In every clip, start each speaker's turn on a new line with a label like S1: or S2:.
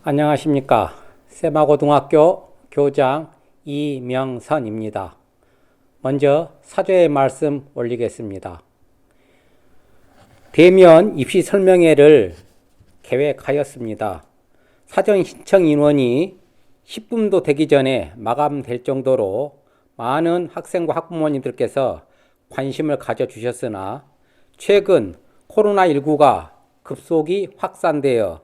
S1: 안녕하십니까. 세마고등학교 교장 이명선입니다. 먼저 사죄의 말씀 올리겠습니다. 대면 입시 설명회를 계획하였습니다. 사전 신청 인원이 10분도 되기 전에 마감될 정도로 많은 학생과 학부모님들께서 관심을 가져주셨으나 최근 코로나19가 급속히 확산되어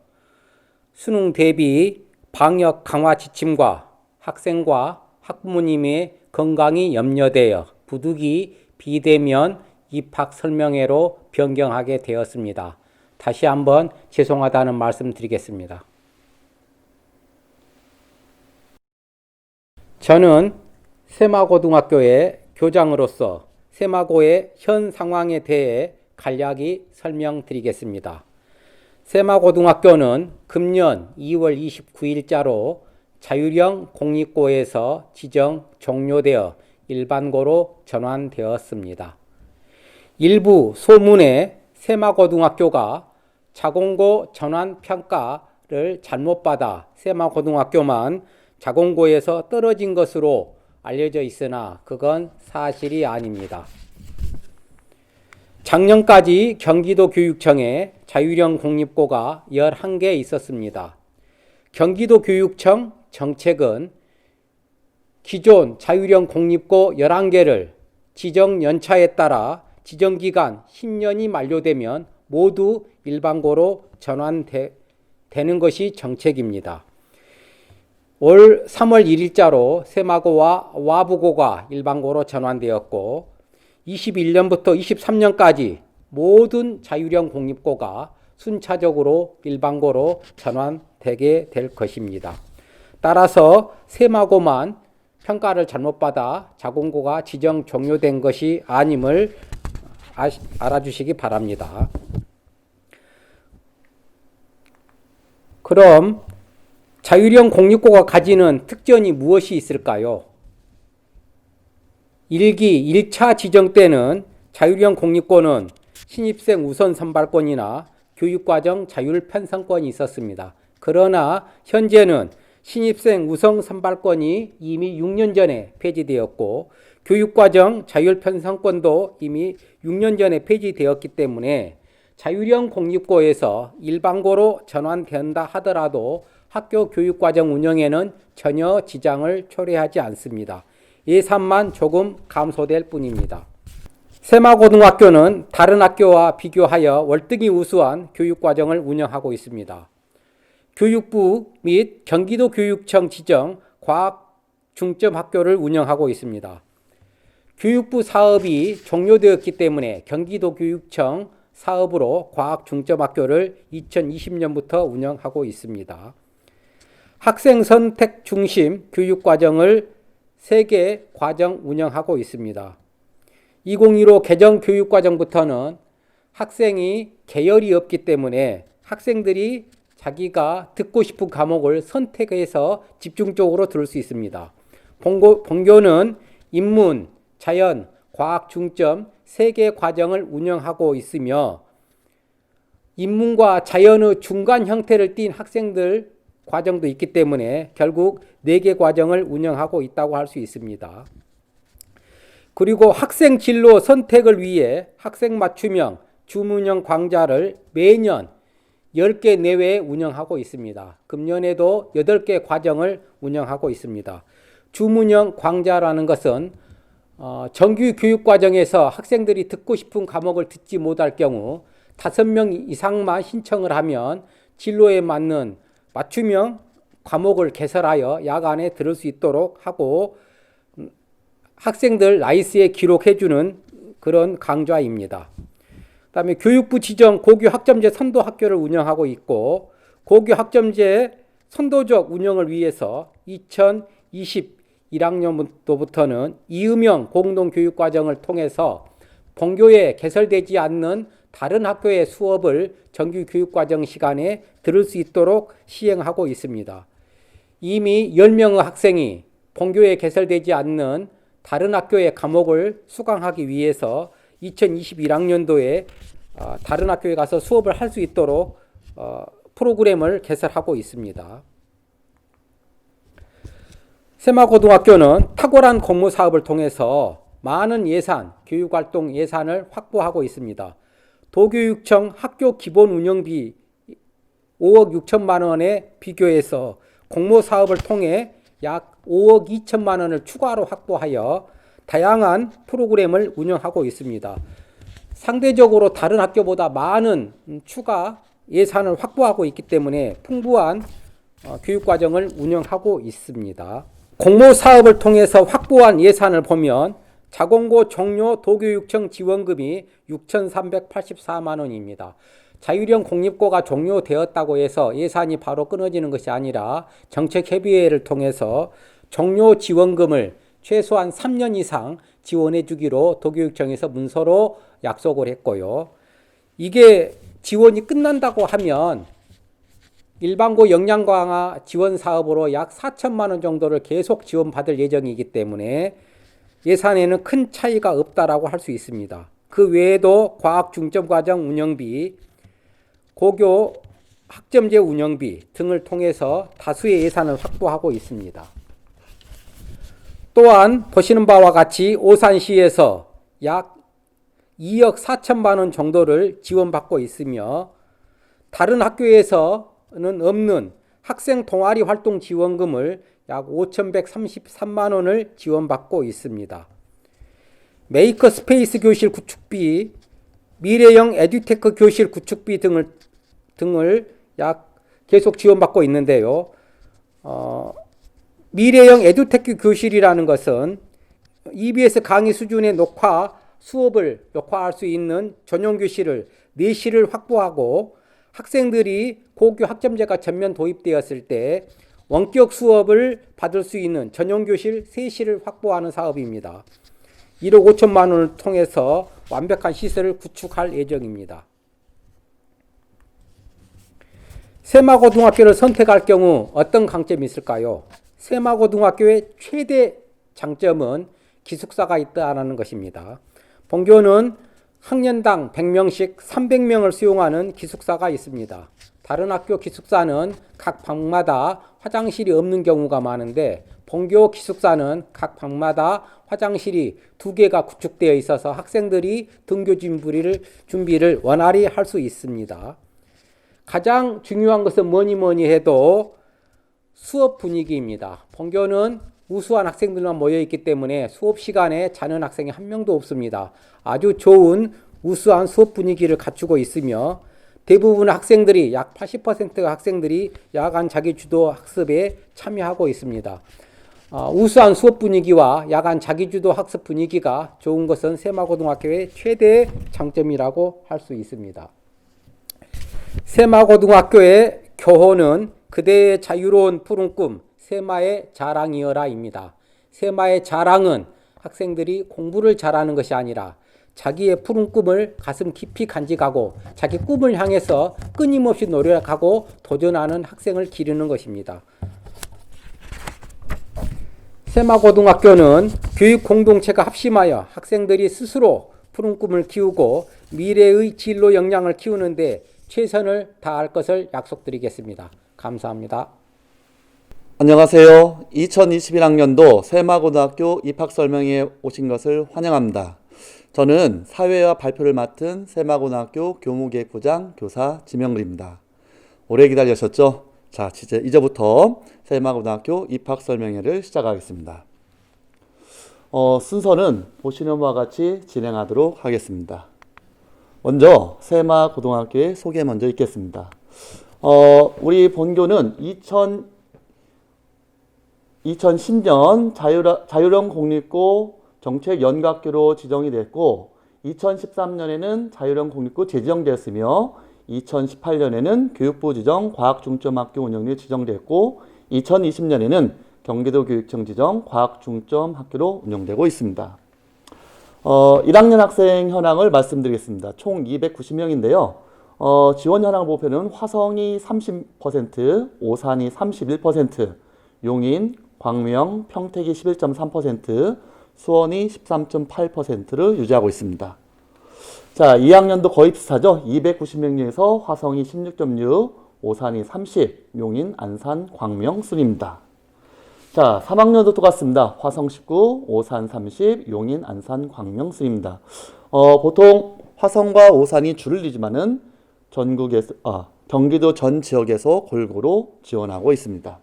S1: 수능 대비 방역 강화 지침과 학생과 학부모님의 건강이 염려되어 부득이 비대면 입학 설명회로 변경하게 되었습니다. 다시 한번 죄송하다는 말씀 드리겠습니다. 저는 세마고등학교의 교장으로서 세마고의 현 상황에 대해 간략히 설명드리겠습니다. 세마고등학교는 금년 2월 29일자로 자율형 공립고에서 지정 종료되어 일반고로 전환되었습니다. 일부 소문에 세마고등학교가 자공고 전환 평가를 잘못 받아 세마고등학교만 자공고에서 떨어진 것으로 알려져 있으나 그건 사실이 아닙니다. 작년까지 경기도교육청에 자율형 공립고가 11개 있었습니다. 경기도교육청 정책은 기존 자율형 공립고 11개를 지정 연차에 따라 지정기간 10년이 만료되면 모두 일반고로 전환되는 것이 정책입니다. 올 3월 1일자로 세마고와 와부고가 일반고로 전환되었고 21년부터 23년까지 모든 자율형 공립고가 순차적으로 일반고로 전환되게 될 것입니다. 따라서 세마고만 평가를 잘못 받아 자공고가 지정 종료된 것이 아님을 알아주시기 바랍니다. 그럼 자율형 공립고가 가지는 특징이 무엇이 있을까요? 1차 지정 때는 자율형 공립고는 신입생 우선 선발권이나 교육과정 자율 편성권이 있었습니다. 그러나 현재는 신입생 우선 선발권이 이미 6년 전에 폐지되었고 교육과정 자율 편성권도 이미 6년 전에 폐지되었기 때문에 자율형 공립고에서 일반고로 전환된다 하더라도 학교 교육과정 운영에는 전혀 지장을 초래하지 않습니다. 예산만 조금 감소될 뿐입니다. 세마고등학교는 다른 학교와 비교하여 월등히 우수한 교육과정을 운영하고 있습니다. 교육부 및 경기도교육청 지정 과학중점학교를 운영하고 있습니다. 교육부 사업이 종료되었기 때문에 경기도교육청 사업으로 과학중점학교를 2020년부터 운영하고 있습니다. 학생 선택 중심 교육과정을 3개 과정 운영하고 있습니다. 2015 개정 교육과정부터는 학생이 계열이 없기 때문에 학생들이 자기가 듣고 싶은 과목을 선택해서 집중적으로 들을 수 있습니다. 본교는 인문, 자연, 과학 중점 3개 과정을 운영하고 있으며 인문과 자연의 중간 형태를 띈 학생들 과정도 있기 때문에 결국 4개 과정을 운영하고 있다고 할 수 있습니다. 그리고 학생 진로 선택을 위해 학생 맞춤형 주문형 강좌를 매년 10개 내외에 운영하고 있습니다. 금년에도 8개 과정을 운영하고 있습니다. 주문형 강좌라는 것은 정규 교육 과정에서 학생들이 듣고 싶은 과목을 듣지 못할 경우 5명 이상만 신청을 하면 진로에 맞는 맞춤형 과목을 개설하여 야간에 들을 수 있도록 하고 학생들 라이스에 기록해주는 그런 강좌입니다. 그 다음에 교육부 지정 고교 학점제 선도 학교를 운영하고 있고 고교 학점제 선도적 운영을 위해서 2021학년도부터는 이음형 공동교육과정을 통해서 본교에 개설되지 않는 다른 학교의 수업을 정규 교육과정 시간에 들을 수 있도록 시행하고 있습니다. 이미 10명의 학생이 본교에 개설되지 않는 다른 학교의 과목을 수강하기 위해서 2021학년도에 다른 학교에 가서 수업을 할 수 있도록 프로그램을 개설하고 있습니다. 세마고등학교는 탁월한 공모 사업을 통해서 많은 예산, 교육활동 예산을 확보하고 있습니다. 도교육청 학교 기본 운영비 5억 6천만 원에 비교해서 공모 사업을 통해 약 5억 2천만 원을 추가로 확보하여 다양한 프로그램을 운영하고 있습니다. 상대적으로 다른 학교보다 많은 추가 예산을 확보하고 있기 때문에 풍부한 교육과정을 운영하고 있습니다. 공모 사업을 통해서 확보한 예산을 보면 자공고 종료 도교육청 지원금이 6,384만 원입니다. 자율형 공립고가 종료되었다고 해서 예산이 바로 끊어지는 것이 아니라 정책협의회를 통해서 종료 지원금을 최소한 3년 이상 지원해 주기로 도교육청에서 문서로 약속을 했고요. 이게 지원이 끝난다고 하면 일반고 역량 강화 지원 사업으로 약 4천만 원 정도를 계속 지원받을 예정이기 때문에 예산에는 큰 차이가 없다라고 할 수 있습니다. 그 외에도 과학 중점 과정 운영비, 고교 학점제 운영비 등을 통해서 다수의 예산을 확보하고 있습니다. 또한 보시는 바와 같이 오산시에서 약 2억 4천만 원 정도를 지원받고 있으며 다른 학교에서는 없는 학생 동아리 활동 지원금을 약 5,133만 원을 지원받고 있습니다. 메이커 스페이스 교실 구축비, 미래형 에듀테크 교실 구축비 등을 약 계속 지원받고 있는데요. 미래형 에듀테크 교실이라는 것은 EBS 강의 수준의 수업을 녹화할 수 있는 전용 교실을 4실을 확보하고 학생들이 고교 학점제가 전면 도입되었을 때 원격 수업을 받을 수 있는 전용 교실 3실을 확보하는 사업입니다. 1억 5천만 원을 통해서 완벽한 시설을 구축할 예정입니다. 세마고등학교를 선택할 경우 어떤 강점이 있을까요? 세마고등학교의 최대 장점은 기숙사가 있다는 것입니다. 본교는 학년당 100명씩 300명을 수용하는 기숙사가 있습니다. 다른 학교 기숙사는 각 방마다 화장실이 없는 경우가 많은데 본교 기숙사는 각 방마다 화장실이 2개가 구축되어 있어서 학생들이 등교 준비를 원활히 할 수 있습니다. 가장 중요한 것은 뭐니 해도 수업 분위기입니다. 본교는 우수한 학생들만 모여있기 때문에 수업 시간에 자는 학생이 한 명도 없습니다. 아주 좋은 우수한 수업 분위기를 갖추고 있으며 대부분 학생들이 약 80%의 학생들이 야간 자기주도 학습에 참여하고 있습니다. 우수한 수업 분위기와 야간 자기주도 학습 분위기가 좋은 것은 세마고등학교의 최대 장점이라고 할 수 있습니다. 세마고등학교의 교호는 그대의 자유로운 푸른 꿈, 세마의 자랑이여라입니다. 세마의 자랑은 학생들이 공부를 잘하는 것이 아니라 자기의 푸른 꿈을 가슴 깊이 간직하고 자기 꿈을 향해서 끊임없이 노력하고 도전하는 학생을 기르는 것입니다. 세마고등학교는 교육 공동체가 합심하여 학생들이 스스로 푸른 꿈을 키우고 미래의 진로 역량을 키우는데 최선을 다할 것을 약속드리겠습니다. 감사합니다.
S2: 안녕하세요. 2021학년도 세마고등학교 입학설명회에 오신 것을 환영합니다. 저는 사회와 발표를 맡은 세마고등학교 교무기획부장 교사 지명글입니다. 오래 기다리셨죠? 자, 이제부터 세마고등학교 입학설명회를 시작하겠습니다. 순서는 보시는 바와 같이 진행하도록 하겠습니다. 먼저 세마고등학교의 소개 먼저 읽겠습니다. 우리 본교는 2010년 자율형 공립고 정책 연구학교로 지정이 됐고 2013년에는 자율형 공립고 재지정되었으며 2018년에는 교육부 지정 과학중점학교 운영이 지정됐고 2020년에는 경기도교육청 지정 과학중점학교로 운영되고 있습니다. 1학년 학생 현황을 말씀드리겠습니다. 총 290명인데요. 지원 현황 보면은 화성이 30%, 오산이 31%, 용인, 광명, 평택이 11.3%, 수원이 13.8%를 유지하고 있습니다. 자, 2학년도 거의 비슷하죠. 290명 중에서 화성이 16.6, 오산이 30, 용인, 안산, 광명 순입니다. 자, 3학년도 똑같습니다. 화성 19, 오산 30, 용인, 안산, 광명 순입니다. 보통 화성과 오산이 줄을 이지만은 경기도 전 지역에서 골고루 지원하고 있습니다.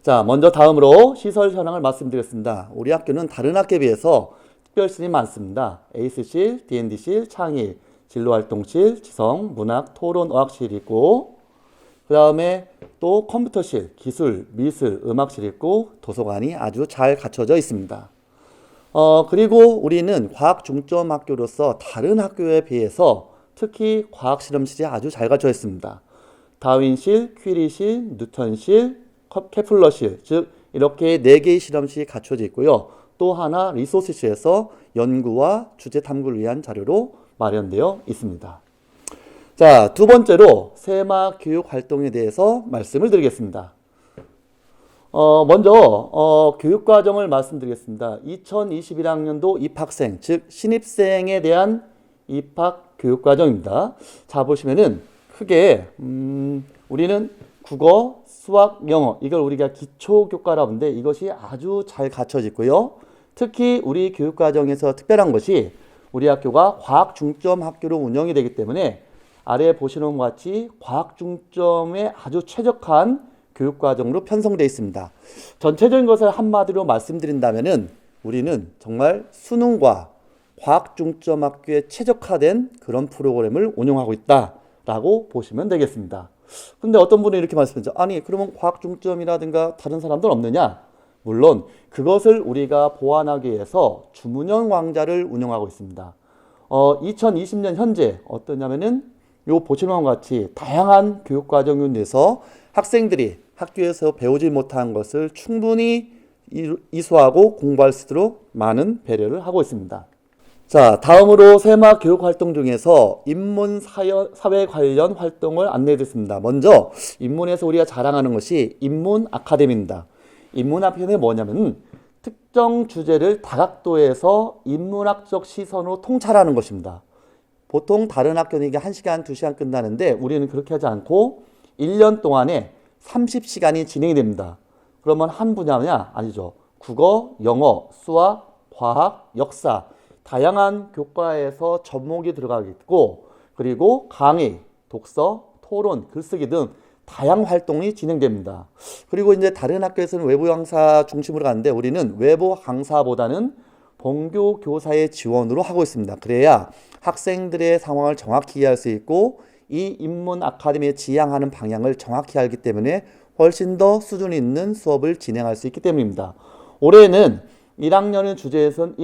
S2: 자, 먼저 다음으로 시설 현황을 말씀드리겠습니다. 우리 학교는 다른 학교에 비해서 특별실이 많습니다. 에이스실, D&D실, 창의, 진로활동실, 지성, 문학, 토론, 어학실이 있고, 그 다음에 또 컴퓨터실, 기술, 미술, 음악실이 있고, 도서관이 아주 잘 갖춰져 있습니다. 그리고 우리는 과학 중점 학교로서 다른 학교에 비해서 특히 과학 실험실이 아주 잘 갖춰져 있습니다. 다윈실, 퀴리실, 뉴턴실, 케플러실, 즉 이렇게 4개의 실험실이 갖춰져 있고요. 또 하나 리소스실에서 연구와 주제 탐구를 위한 자료로 마련되어 있습니다. 자, 두 번째로 세마 교육 활동에 대해서 말씀을 드리겠습니다. 먼저 교육과정을 말씀드리겠습니다. 2021학년도 입학생, 즉 신입생에 대한 입학 교육과정입니다. 자, 보시면은 크게 우리는 국어, 수학, 영어, 이걸 우리가 기초교과라고 하는데 이것이 아주 잘 갖춰져 있고요. 특히 우리 교육과정에서 특별한 것이 우리 학교가 과학 중점 학교로 운영이 되기 때문에 아래 보시는 것 같이 과학 중점에 아주 최적화한 교육과정으로 편성되어 있습니다. 전체적인 것을 한마디로 말씀드린다면은 우리는 정말 수능과 과학 중점 학교에 최적화된 그런 프로그램을 운영하고 있다라고 보시면 되겠습니다. 근데 어떤 분이 이렇게 말씀하죠. 아니, 그러면 과학 중점이라든가 다른 사람들 없느냐? 물론 그것을 우리가 보완하기 위해서 주문형 왕자를 운영하고 있습니다. 2020년 현재 어떠냐면은 요 보시는 것 같이 다양한 교육과정에 대해서 학생들이 학교에서 배우지 못한 것을 충분히 이수하고 공부할 수 있도록 많은 배려를 하고 있습니다. 자, 다음으로 세마 교육 활동 중에서 인문 사회 관련 활동을 안내해 드렸습니다. 먼저 인문에서 우리가 자랑하는 것이 인문 아카데미입니다. 인문 아카데미는 뭐냐면 특정 주제를 다각도에서 인문학적 시선으로 통찰하는 것입니다. 보통 다른 학교는 이게 1시간, 2시간 끝나는데 우리는 그렇게 하지 않고 1년 동안에 30시간이 진행이 됩니다. 그러면 한 분야냐? 아니죠. 국어, 영어, 수학, 과학, 역사 다양한 교과에서 접목이 들어가겠고 그리고 강의, 독서, 토론, 글쓰기 등 다양한 활동이 진행됩니다. 그리고 이제 다른 학교에서는 외부 강사 중심으로 가는데 우리는 외부 강사보다는 본교 교사의 지원으로 하고 있습니다. 그래야 학생들의 상황을 정확히 이해할 수 있고 이 인문 아카데미에 지향하는 방향을 정확히 알기 때문에 훨씬 더 수준 있는 수업을 진행할 수 있기 때문입니다. 올해는 1학년의 주제에서는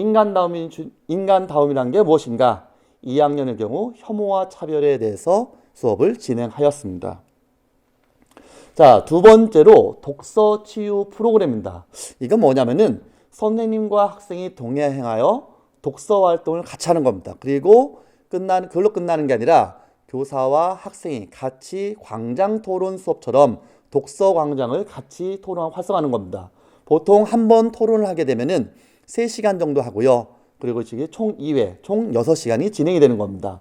S2: 인간다움이란 게 무엇인가? 2학년의 경우 혐오와 차별에 대해서 수업을 진행하였습니다. 자, 두 번째로 독서 치유 프로그램입니다. 이건 뭐냐면은 선생님과 학생이 동행하여 독서 활동을 같이 하는 겁니다. 그리고 그걸로 끝나는 게 아니라 교사와 학생이 같이 광장 토론 수업처럼 독서 광장을 같이 토론하고 활성화하는 겁니다. 보통 한 번 토론을 하게 되면은 3시간 정도 하고요. 그리고 이게 총 2회, 총 6시간이 진행이 되는 겁니다.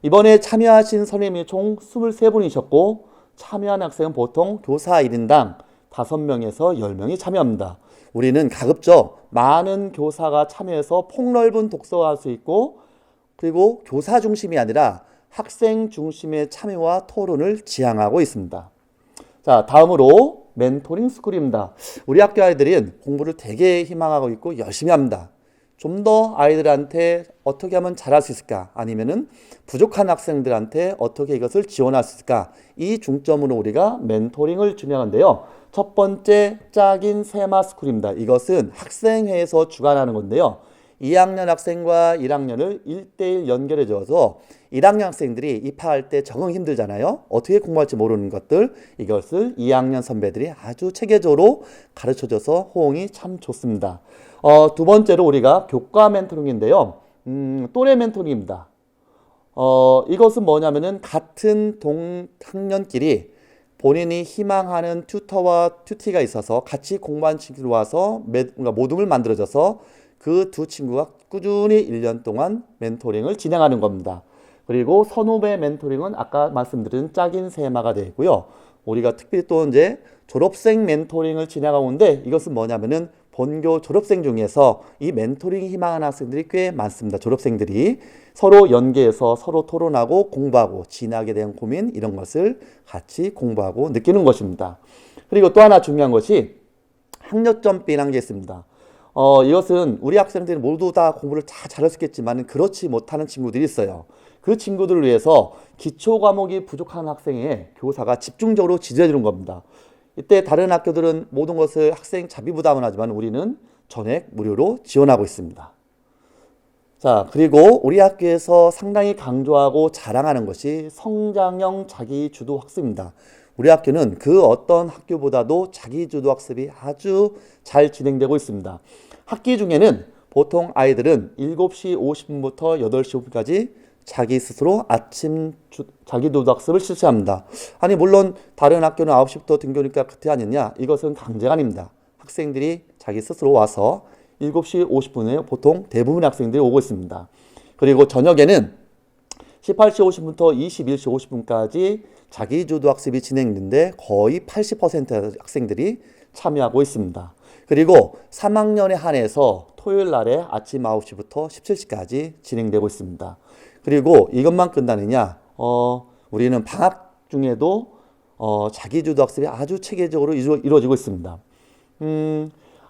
S2: 이번에 참여하신 선생님이 총 23분이셨고 참여한 학생은 보통 교사 1인당 5명에서 10명이 참여합니다. 우리는 가급적 많은 교사가 참여해서 폭넓은 독서를 할 수 있고 그리고 교사 중심이 아니라 학생 중심의 참여와 토론을 지향하고 있습니다. 자, 다음으로 멘토링 스쿨입니다. 우리 학교 아이들은 공부를 되게 희망하고 있고 열심히 합니다. 좀 더 아이들한테 어떻게 하면 잘할 수 있을까? 아니면은 부족한 학생들한테 어떻게 이것을 지원할 수 있을까? 이 중점으로 우리가 멘토링을 진행하는데요. 첫 번째 짝인 세마 스쿨입니다. 이것은 학생회에서 주관하는 건데요. 2학년 학생과 1학년을 1대1 연결해 줘서 1학년 학생들이 입학할 때 적응 힘들잖아요. 어떻게 공부할지 모르는 것들, 이것을 2학년 선배들이 아주 체계적으로 가르쳐줘서 호응이 참 좋습니다. 두 번째로 우리가 교과 멘토링인데요. 또래 멘토링입니다. 이것은 뭐냐면은 같은 동학년끼리 본인이 희망하는 튜터와 튜티가 있어서 같이 공부한 친구로 와서 모둠을 만들어줘서 그 두 친구가 꾸준히 1년 동안 멘토링을 진행하는 겁니다. 그리고 선후배 멘토링은 아까 말씀드린 짝인 세마가 되어 있고요. 우리가 특별히 또 이제 졸업생 멘토링을 진행하고 있는데 이것은 뭐냐면은 본교 졸업생 중에서 이 멘토링 희망하는 학생들이 꽤 많습니다. 졸업생들이 서로 연계해서 서로 토론하고 공부하고 진학에 대한 고민 이런 것을 같이 공부하고 느끼는 것입니다. 그리고 또 하나 중요한 것이 학력점비라는 게 있습니다. 이것은 우리 학생들이 모두 다 공부를 잘할 수 있겠지만 그렇지 못하는 친구들이 있어요. 그 친구들을 위해서 기초 과목이 부족한 학생의 교사가 집중적으로 지도해 주는 겁니다. 이때 다른 학교들은 모든 것을 학생 자비 부담을 하지만 우리는 전액 무료로 지원하고 있습니다. 자, 그리고 우리 학교에서 상당히 강조하고 자랑하는 것이 성장형 자기주도 학습입니다. 우리 학교는 그 어떤 학교보다도 자기주도 학습이 아주 잘 진행되고 있습니다. 학기 중에는 보통 아이들은 7시 50분부터 8시 5분까지 자기 스스로 아침 자기주도 학습을 실시합니다. 아니 물론 다른 학교는 9시부터 등교니까 그때 아니냐? 이것은 강제가 아닙니다. 학생들이 자기 스스로 와서 7시 50분에 보통 대부분의 학생들이 오고 있습니다. 그리고 저녁에는 18시 50분부터 21시 50분까지 자기주도 학습이 진행되는데 거의 80%의 학생들이 참여하고 있습니다. 그리고 3학년에 한해서 토요일 날에 아침 9시부터 17시까지 진행되고 있습니다. 그리고 이것만 끝나느냐? 우리는 방학 중에도 자기주도 학습이 아주 체계적으로 이루어지고 있습니다.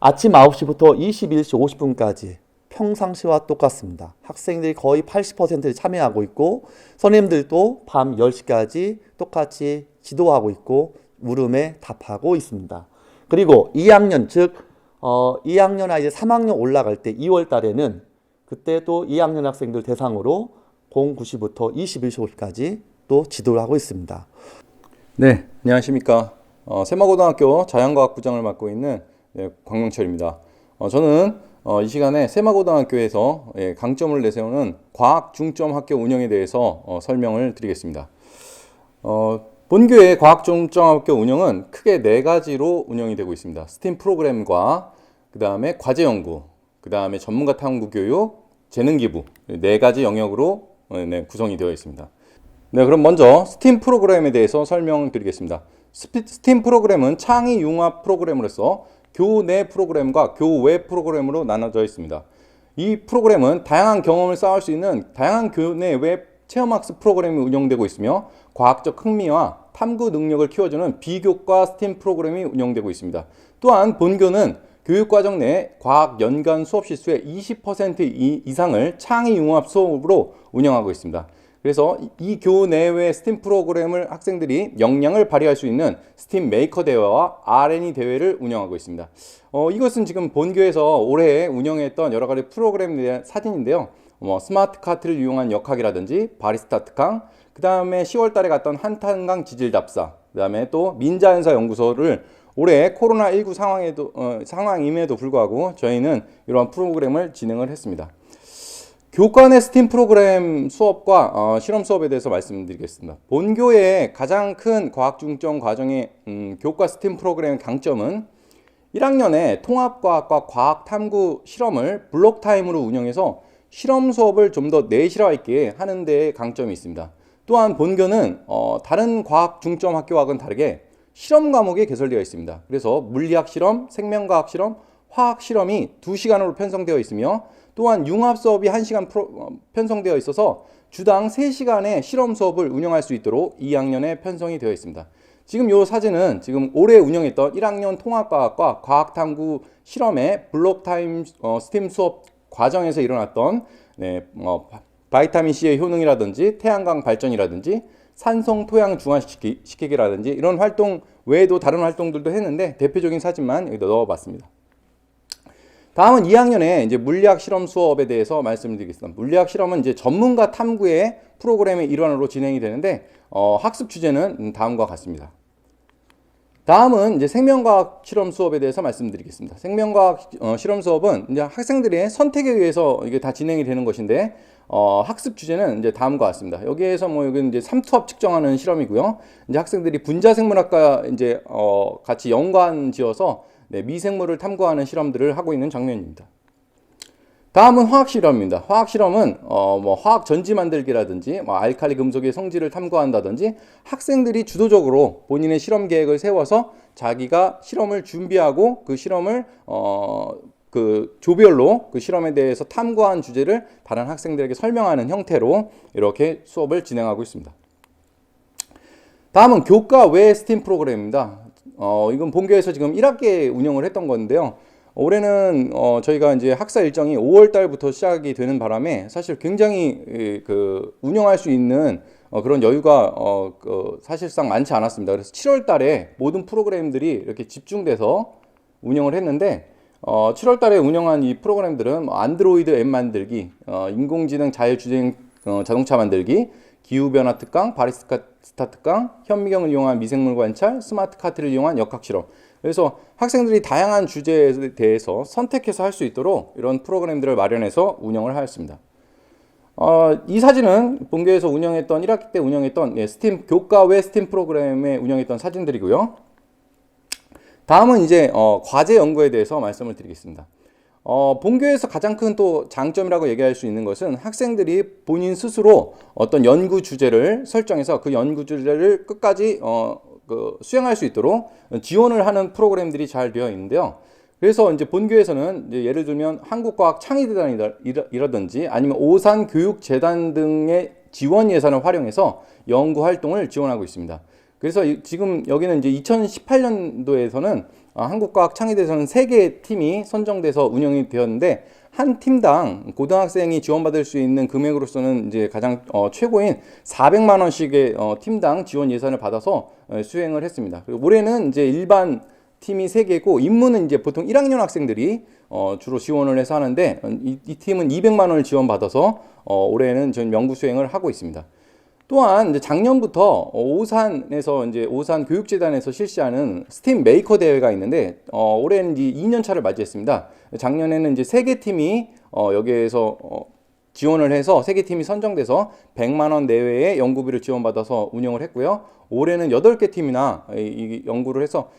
S2: 아침 9시부터 21시 50분까지 평상시와 똑같습니다. 학생들이 거의 80%를 참여하고 있고 선생님들도 밤 10시까지 똑같이 지도하고 있고 물음에 답하고 있습니다. 그리고 2학년 즉 2학년 아이들 3학년 올라갈 때 2월 달에는 그때 또 2학년 학생들 대상으로 09시부터 21시 50까지 또 지도를 하고 있습니다.
S3: 네, 안녕하십니까. 세마고등학교 자연과학부장을 맡고 있는 광명철입니다. 저는 이 시간에 세마고등학교에서 강점을 내세우는 과학 중점 학교 운영에 대해서 설명을 드리겠습니다. 본교의 과학 중점 학교 운영은 크게 4가지로 운영이 되고 있습니다. 스팀 프로그램과 그 다음에 과제 연구, 그 다음에 전문가 탐구 교육, 재능 기부 4가지 영역으로 구성이 되어 있습니다. 네, 그럼 먼저 스팀 프로그램에 대해서 설명드리겠습니다. 스팀 프로그램은 창의 융합 프로그램으로서 교내 프로그램과 교외 프로그램으로 나눠져 있습니다. 이 프로그램은 다양한 경험을 쌓을 수 있는 다양한 교내 외 체험학습 프로그램이 운영되고 있으며 과학적 흥미와 탐구 능력을 키워주는 비교과 스팀 프로그램이 운영되고 있습니다. 또한 본교는 교육과정 내 과학 연간 수업 실수의 20% 이상을 창의 융합 수업으로 운영하고 있습니다. 그래서 이 교내외 스팀 프로그램을 학생들이 역량을 발휘할 수 있는 스팀 메이커 대회와 R&E 대회를 운영하고 있습니다. 이것은 지금 본교에서 올해 운영했던 여러 가지 프로그램에 대한 사진인데요. 스마트 카트를 이용한 역학이라든지 바리스타 특강, 그 다음에 10월 달에 갔던 한탄강 지질 답사, 그 다음에 또 민자연사 연구소를 올해 코로나19 상황임에도 불구하고 저희는 이러한 프로그램을 진행을 했습니다. 교과내 스팀 프로그램 수업과 실험 수업에 대해서 말씀드리겠습니다. 본교의 가장 큰 과학 중점 과정의 교과 스팀 프로그램의 강점은 1학년에 통합과학과 과학 탐구 실험을 블록 타임으로 운영해서 실험 수업을 좀 더 내실화 있게 하는 데에 강점이 있습니다. 또한 본교는 다른 과학 중점 학교와는 다르게 실험 과목이 개설되어 있습니다. 그래서 물리학 실험, 생명과학 실험, 화학 실험이 2시간으로 편성되어 있으며 또한 융합 수업이 1시간 편성되어 있어서 주당 3시간의 실험 수업을 운영할 수 있도록 2학년에 편성이 되어 있습니다. 지금 이 사진은 지금 올해 운영했던 1학년 통합과학과 과학탐구 실험의 블록타임 스팀 수업 과정에서 일어났던 바이타민 C의 효능이라든지 태양광 발전이라든지 산성 토양 중화시키기라든지 이런 활동 외에도 다른 활동들도 했는데 대표적인 사진만 여기다 넣어봤습니다. 다음은 2학년에 이제 물리학 실험 수업에 대해서 말씀을 드리겠습니다. 물리학 실험은 이제 전문가 탐구의 프로그램의 일환으로 진행이 되는데 학습 주제는 다음과 같습니다. 다음은 이제 생명과학 실험 수업에 대해서 말씀드리겠습니다. 생명과학 실험 수업은 이제 학생들의 선택에 의해서 이게 다 진행이 되는 것인데 학습 주제는 이제 다음과 같습니다. 여기에서 여기는 이제 삼투압 측정하는 실험이고요. 이제 학생들이 분자생물학과 이제 같이 연관 지어서 미생물을 탐구하는 실험들을 하고 있는 장면입니다. 다음은 화학 실험입니다. 화학 실험은 뭐 화학 전지 만들기라든지 뭐 알칼리 금속의 성질을 탐구한다든지 학생들이 주도적으로 본인의 실험 계획을 세워서 자기가 실험을 준비하고 그 실험을 그 조별로 그 실험에 대해서 탐구한 주제를 다른 학생들에게 설명하는 형태로 이렇게 수업을 진행하고 있습니다. 다음은 교과 외 스팀 프로그램입니다. 이건 본교에서 지금 1학기에 운영을 했던 건데요. 올해는 저희가 이제 학사 일정이 5월 달부터 시작이 되는 바람에 사실 굉장히 그 운영할 수 있는 그런 여유가 사실상 많지 않았습니다. 그래서 7월 달에 모든 프로그램들이 이렇게 집중돼서 운영을 했는데 7월 달에 운영한 이 프로그램들은 안드로이드 앱 만들기, 인공지능 자율주행 자동차 만들기, 기후변화 특강, 바리스타 특강, 현미경을 이용한 미생물 관찰, 스마트 카트를 이용한 역학 실험. 그래서 학생들이 다양한 주제에 대해서 선택해서 할 수 있도록 이런 프로그램들을 마련해서 운영을 하였습니다. 이 사진은 본교에서 운영했던 1학기 때 운영했던 스팀 교과 외 스팀 프로그램에 운영했던 사진들이고요. 다음은 이제 과제 연구에 대해서 말씀을 드리겠습니다. 본교에서 가장 큰 또 장점이라고 얘기할 수 있는 것은 학생들이 본인 스스로 어떤 연구 주제를 설정해서 그 연구 주제를 끝까지 수행할 수 있도록 지원을 하는 프로그램들이 잘 되어 있는데요. 그래서 이제 본교에서는 이제 예를 들면 한국과학창의재단이라든지 아니면 오산교육재단 등의 지원 예산을 활용해서 연구 활동을 지원하고 있습니다. 그래서 지금 여기는 이제 2018년도에서는 한국과학창의대에서는 3개의 팀이 선정돼서 운영이 되었는데 한 팀당 고등학생이 지원받을 수 있는 금액으로서는 이제 가장 최고인 400만 원씩의 팀당 지원 예산을 받아서 수행을 했습니다. 그리고 올해는 이제 일반 팀이 3개고 임무는 이제 보통 1학년 학생들이 주로 지원을 해서 하는데 이 팀은 200만 원을 지원받아서 올해는 전 연구 수행을 하고 있습니다. 또한 이제 작년부터 오산 교육재단에서 실시하는 스팀 메이커 대회가 있는데 올해는 이제 2년 차를 맞이했습니다. 작년에는 이제 3개 팀이 여기에서 지원을 해서 3개 팀이 선정돼서 100만 원 내외의 연구비를 지원받아서 운영을 했고요. 올해는 8개 팀이나 이 연구를 해서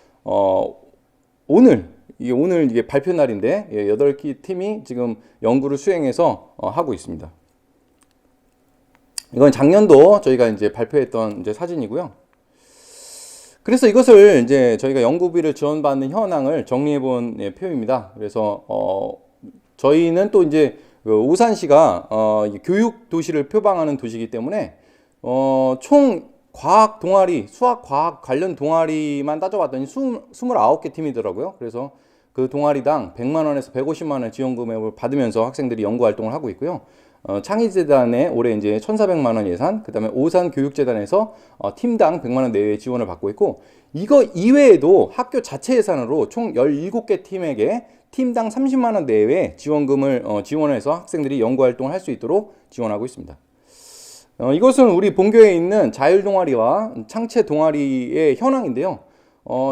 S3: 오늘 이게 발표 날인데 8개 팀이 지금 연구를 수행해서 하고 있습니다. 이건 작년도 저희가 이제 발표했던 이제 사진이고요. 그래서 이것을 이제 저희가 연구비를 지원받는 현황을 정리해본 표입니다. 그래서 저희는 또 이제 오산시가 교육 도시를 표방하는 도시이기 때문에 총 과학 동아리, 수학 과학 관련 동아리만 따져봤더니 29개 팀이더라고요. 그래서 그 동아리당 100만 원에서 150만 원 지원 금액을 받으면서 학생들이 연구 활동을 하고 있고요. 창의재단에 올해 이제 1,400만 원 예산, 그 다음에 오산교육재단에서 팀당 100만 원 내외의 지원을 받고 있고, 이거 이외에도 학교 자체 예산으로 총 17개 팀에게 팀당 30만 원 내외의 지원금을 지원해서 학생들이 연구 활동을 할 수 있도록 지원하고 있습니다. 이것은 우리 본교에 있는 자율동아리와 창체 동아리의 현황인데요.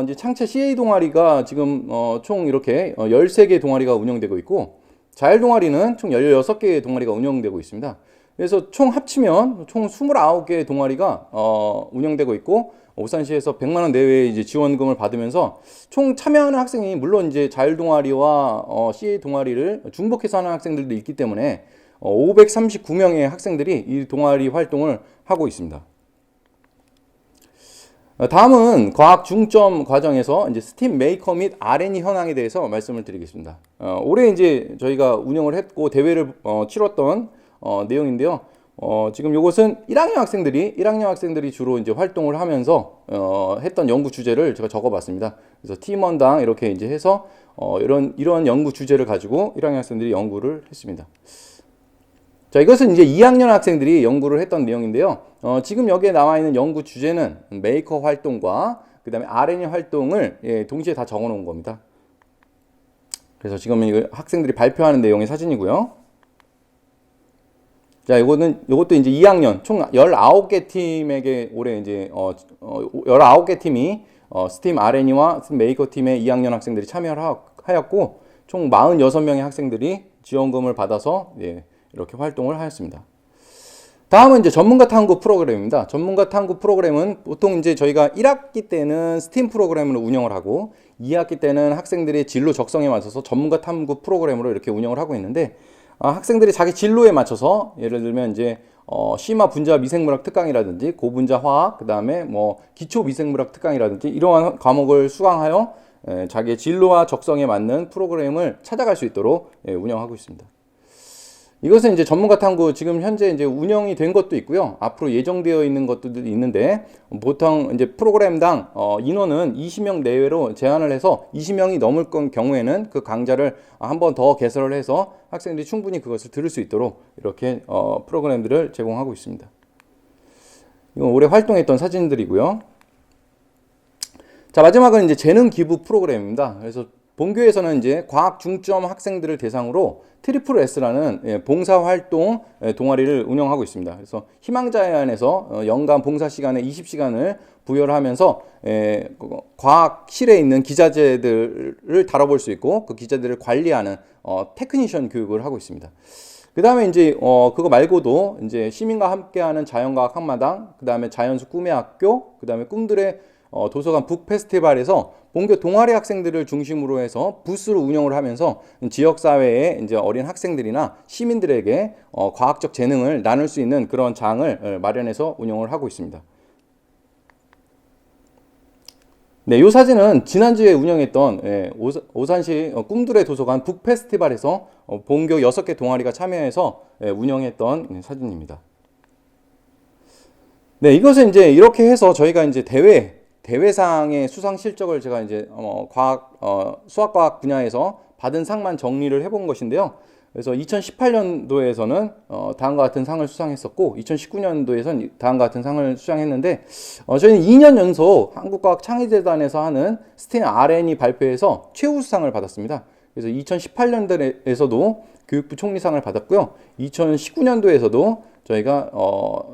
S3: 이제 창체 CA 동아리가 지금 총 이렇게 13개 동아리가 운영되고 있고, 자율 동아리는 총 16개의 동아리가 운영되고 있습니다. 그래서 총 합치면 총 29개의 동아리가 운영되고 있고, 오산시에서 100만 원 내외의 이제 지원금을 받으면서 총 참여하는 학생이 물론 이제 자율 동아리와 CA 동아리를 중복해서 하는 학생들도 있기 때문에 539명의 학생들이 이 동아리 활동을 하고 있습니다. 다음은 과학 중점 과정에서 이제 스팀 메이커 및 R&E 현황에 대해서 말씀을 드리겠습니다. 올해 이제 저희가 운영을 했고 대회를 치렀던 내용인데요. 지금 이것은 1학년 학생들이 주로 이제 활동을 하면서 했던 연구 주제를 제가 적어봤습니다. 그래서 팀원당 이렇게 이제 해서 이런 연구 주제를 가지고 1학년 학생들이 연구를 했습니다. 자, 이것은 이제 2학년 학생들이 연구를 했던 내용인데요. 지금 여기에 나와 있는 연구 주제는 메이커 활동과 그 다음에 R&E 활동을 동시에 다 적어 놓은 겁니다. 그래서 지금 이거 학생들이 발표하는 내용의 사진이고요. 자, 이것도 이제 2학년 총 19개 팀에게 올해 이제 19개 팀이 스팀 R&E와 스팀 메이커 팀의 2학년 학생들이 참여를 하였고, 총 46명의 학생들이 지원금을 받아서 이렇게 활동을 하였습니다. 다음은 이제 전문가 탐구 프로그램입니다. 전문가 탐구 프로그램은 보통 이제 저희가 1학기 때는 스팀 프로그램으로 운영을 하고 2학기 때는 학생들의 진로 적성에 맞춰서 전문가 탐구 프로그램으로 이렇게 운영을 하고 있는데, 학생들이 자기 진로에 맞춰서 예를 들면 이제 심화 분자 미생물학 특강이라든지 고분자 화학, 그다음에 뭐 기초 미생물학 특강이라든지 이러한 과목을 수강하여 자기의 진로와 적성에 맞는 프로그램을 찾아갈 수 있도록 운영하고 있습니다. 이것은 이제 전문가 탐구 지금 현재 이제 운영이 된 것도 있고요. 앞으로 예정되어 있는 것도 있는데 보통 이제 프로그램당 인원은 20명 내외로 제한을 해서 20명이 넘을 경우에는 그 강좌를 한 번 더 개설을 해서 학생들이 충분히 그것을 들을 수 있도록 이렇게 프로그램들을 제공하고 있습니다. 이건 올해 활동했던 사진들이고요. 자, 마지막은 이제 재능 기부 프로그램입니다. 그래서 본교에서는 이제 과학 중점 학생들을 대상으로 트리플 S라는 봉사활동 동아리를 운영하고 있습니다. 그래서 희망자에 한해서 연간 봉사 시간에 20시간을 부여를 하면서 과학실에 있는 기자재들을 다뤄볼 수 있고 그 기자들을 관리하는 테크니션 교육을 하고 있습니다. 그 다음에 이제 그거 말고도 이제 시민과 함께하는 자연과학 한마당, 그 다음에 자연수 꿈의 학교, 그 다음에 꿈들의 도서관 북 페스티벌에서 본교 동아리 학생들을 중심으로 해서 부스를 운영을 하면서 지역 사회의 이제 어린 학생들이나 시민들에게 과학적 재능을 나눌 수 있는 그런 장을 마련해서 운영을 하고 있습니다. 네, 이 사진은 지난주에 운영했던 오산시 꿈들의 도서관 북 페스티벌에서 본교 6개 동아리가 참여해서 운영했던 사진입니다. 네, 이것은 이제 이렇게 해서 저희가 이제 대회상의 수상 실적을 제가 이제 수학과학 분야에서 받은 상만 정리를 해본 것인데요. 그래서 2018년도에서는 다음과 같은 상을 수상했었고 2019년도에서는 다음과 같은 상을 수상했는데 저희는 2년 연속 한국과학창의재단에서 하는 스팀 RN이 발표에서 최우수상을 받았습니다. 그래서 2018년도에서도 교육부 총리상을 받았고요. 2019년도에서도 저희가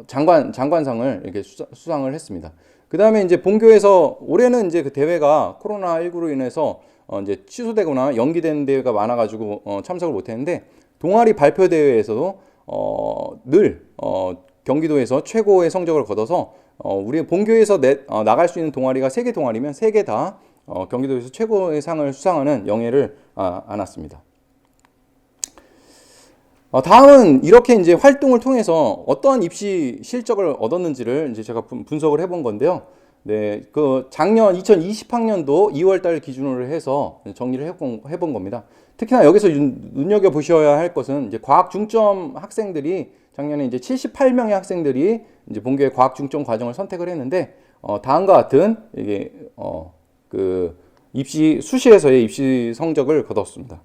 S3: 장관상을 이렇게 수상을 했습니다. 그 다음에 이제 본교에서 올해는 이제 그 대회가 코로나19로 인해서 이제 취소되거나 연기된 대회가 많아가지고 참석을 못했는데 동아리 발표 대회에서도 늘 경기도에서 최고의 성적을 거둬서 우리 본교에서 나갈 수 있는 동아리가 3개 동아리면 3개 다 경기도에서 최고의 상을 수상하는 영예를 안았습니다. 다음은 이렇게 이제 활동을 통해서 어떠한 입시 실적을 얻었는지를 이제 제가 분석을 해본 건데요. 네, 그 작년 2020학년도 2월달 기준으로 해서 정리를 해본 겁니다. 특히나 여기서 눈여겨 보셔야 할 것은 이제 과학 중점 학생들이 작년에 이제 78명의 학생들이 이제 본교의 과학 중점 과정을 선택을 했는데 다음과 같은 이게 그 수시에서의 입시 성적을 거뒀습니다.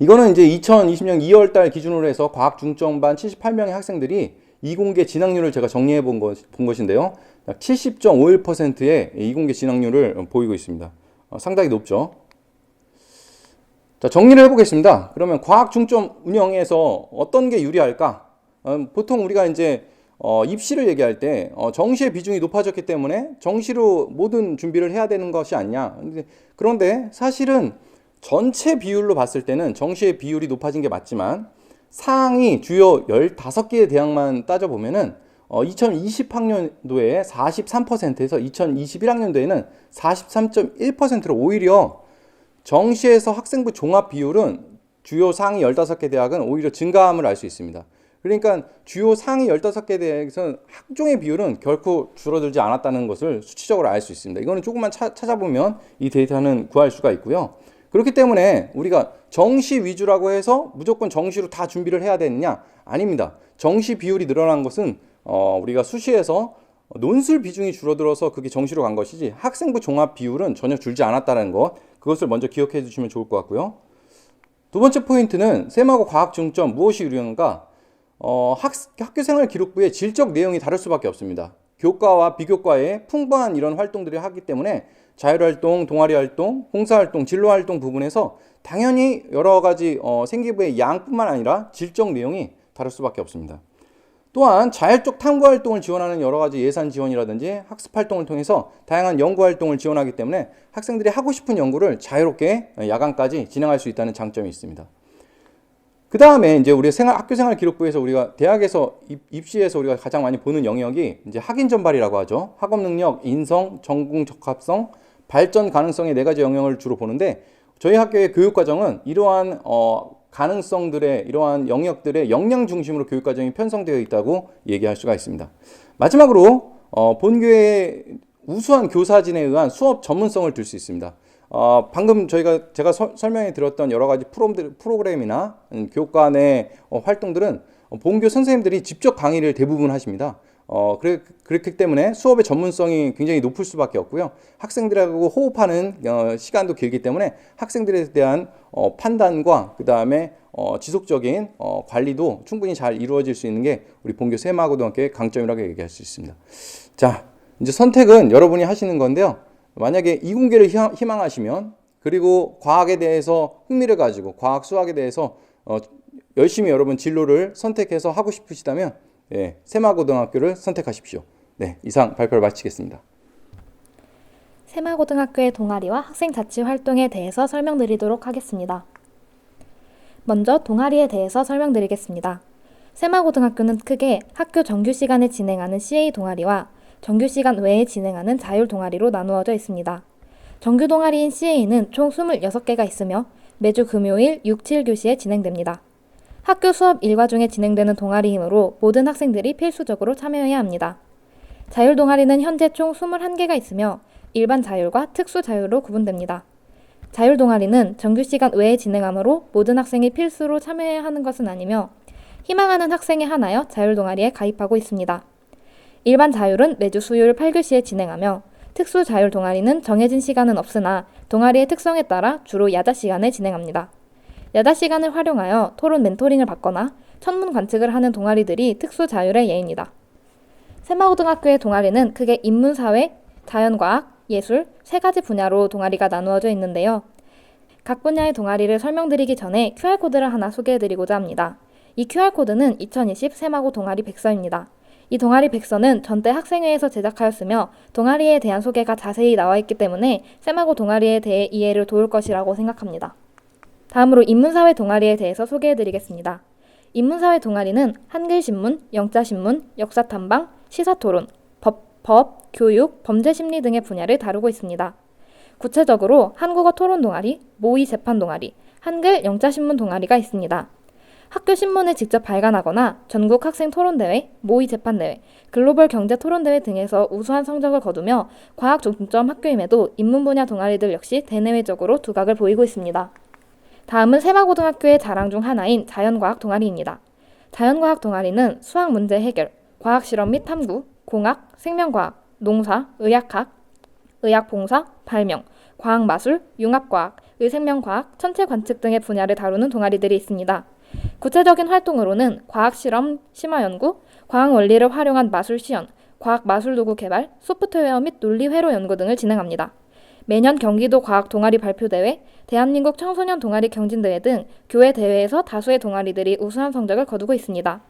S3: 이거는 이제 2020년 2월달 기준으로 해서 과학 중점반 78명의 학생들이 이공계 진학률을 제가 정리해 본 것인데요. 70.51%의 이공계 진학률을 보이고 있습니다. 상당히 높죠. 자, 정리를 해보겠습니다. 그러면 과학 중점 운영에서 어떤 게 유리할까? 보통 우리가 이제 입시를 얘기할 때 정시의 비중이 높아졌기 때문에 정시로 모든 준비를 해야 되는 것이 아니냐. 그런데 사실은 전체 비율로 봤을 때는 정시의 비율이 높아진 게 맞지만 상위 주요 15개의 대학만 따져보면은 2020학년도에 43%에서 2021학년도에는 43.1%로 오히려 정시에서 학생부 종합 비율은 주요 상위 15개 대학은 오히려 증가함을 알 수 있습니다. 그러니까 주요 상위 15개 대학에서는 학종의 비율은 결코 줄어들지 않았다는 것을 수치적으로 알 수 있습니다. 이거는 조금만 찾아보면 이 데이터는 구할 수가 있고요. 그렇기 때문에 우리가 정시 위주라고 해서 무조건 정시로 다 준비를 해야 되느냐? 아닙니다. 정시 비율이 늘어난 것은 우리가 수시에서 논술 비중이 줄어들어서 그게 정시로 간 것이지 학생부 종합 비율은 전혀 줄지 않았다는 것, 그것을 먼저 기억해 주시면 좋을 것 같고요. 두 번째 포인트는 셈하고 과학 중점 무엇이 유리한가? 학교생활 기록부의 질적 내용이 다를 수밖에 없습니다. 교과와 비교과에 풍부한 이런 활동들을 하기 때문에 자율활동, 동아리활동, 봉사활동, 진로활동 부분에서 당연히 여러 가지 생기부의 양뿐만 아니라 질적 내용이 다를 수밖에 없습니다. 또한 자율적 탐구활동을 지원하는 여러 가지 예산 지원이라든지 학습활동을 통해서 다양한 연구활동을 지원하기 때문에 학생들이 하고 싶은 연구를 자유롭게 야간까지 진행할 수 있다는 장점이 있습니다. 그 다음에 이제 우리 학교생활 기록부에서 우리가 대학에서 입시에서 우리가 가장 많이 보는 영역이 이제 학인 전발이라고 하죠. 학업 능력, 인성, 전공 적합성, 발전 가능성의 4가지 영역을 주로 보는데 저희 학교의 교육과정은 이러한 가능성들의 이러한 영역들의 역량 중심으로 교육과정이 편성되어 있다고 얘기할 수가 있습니다. 마지막으로 본교의 우수한 교사진에 의한 수업 전문성을 들 수 있습니다. 방금 제가 설명해 드렸던 여러 가지 프로그램이나 교과 내 활동들은 본교 선생님들이 직접 강의를 대부분 하십니다. 그렇기 때문에 수업의 전문성이 굉장히 높을 수밖에 없고요. 학생들하고 호흡하는 시간도 길기 때문에 학생들에 대한 판단과 그 다음에 지속적인 관리도 충분히 잘 이루어질 수 있는 게 우리 본교 새마고등학교의 강점이라고 얘기할 수 있습니다. 자, 이제 선택은 여러분이 하시는 건데요. 만약에 이공계를 희망하시면, 그리고 과학에 대해서 흥미를 가지고 과학 수학에 대해서 열심히 여러분 진로를 선택해서 하고 싶으시다면 새마고등학교를 선택하십시오. 네, 이상 발표를 마치겠습니다.
S4: 새마고등학교의 동아리와 학생 자치 활동에 대해서 설명드리도록 하겠습니다. 먼저 동아리에 대해서 설명드리겠습니다. 새마고등학교는 크게 학교 정규 시간에 진행하는 CA 동아리와 정규 시간 외에 진행하는 자율 동아리로 나누어져 있습니다. 정규 동아리인 CA는 총 26개가 있으며 매주 금요일 6, 7교시에 진행됩니다. 학교 수업 일과 중에 진행되는 동아리이므로 모든 학생들이 필수적으로 참여해야 합니다. 자율 동아리는 현재 총 21개가 있으며 일반 자율과 특수 자율로 구분됩니다. 자율 동아리는 정규 시간 외에 진행하므로 모든 학생이 필수로 참여해야 하는 것은 아니며 희망하는 학생에 한하여 자율 동아리에 가입하고 있습니다. 일반 자율은 매주 수요일 8교시에 진행하며 특수 자율 동아리는 정해진 시간은 없으나 동아리의 특성에 따라 주로 야자 시간에 진행합니다. 야자 시간을 활용하여 토론 멘토링을 받거나 천문 관측을 하는 동아리들이 특수 자율의 예입니다. 새마고등학교의 동아리는 크게 인문사회, 자연과학, 예술 3가지 분야로 동아리가 나누어져 있는데요. 각 분야의 동아리를 설명드리기 전에 QR코드를 하나 소개해드리고자 합니다. 이 QR코드는 2020 새마고 동아리 백서입니다. 이 동아리 백서는 전때 학생회에서 제작하였으며 동아리에 대한 소개가 자세히 나와 있기 때문에 새마고 동아리에 대해 이해를 도울 것이라고 생각합니다. 다음으로 인문사회 동아리에 대해서 소개해드리겠습니다. 인문사회 동아리는 한글신문, 영자신문, 역사탐방, 시사토론, 법, 교육, 범죄심리 등의 분야를 다루고 있습니다. 구체적으로 한국어 토론 동아리, 모의 재판 동아리, 한글 영자신문 동아리가 있습니다. 학교 신문을 직접 발간하거나 전국 학생 토론대회, 모의 재판대회, 글로벌 경제 토론대회 등에서 우수한 성적을 거두며 과학 중점 학교임에도 인문 분야 동아리들 역시 대내외적으로 두각을 보이고 있습니다. 다음은 새마고등학교의 자랑 중 하나인 자연과학 동아리입니다. 자연과학 동아리는 수학 문제 해결, 과학 실험 및 탐구, 공학, 생명과학, 농사, 의학학, 의학봉사, 발명, 과학마술, 융합과학, 의생명과학, 천체 관측 등의 분야를 다루는 동아리들이 있습니다. 구체적인 활동으로는 과학실험 심화연구, 과학원리를 활용한 마술시연, 과학마술도구 개발, 소프트웨어 및 논리회로 연구 등을 진행합니다. 매년 경기도 과학 동아리 발표대회, 대한민국 청소년 동아리 경진대회 등 교회 대회에서 다수의 동아리들이 우수한 성적을 거두고 있습니다.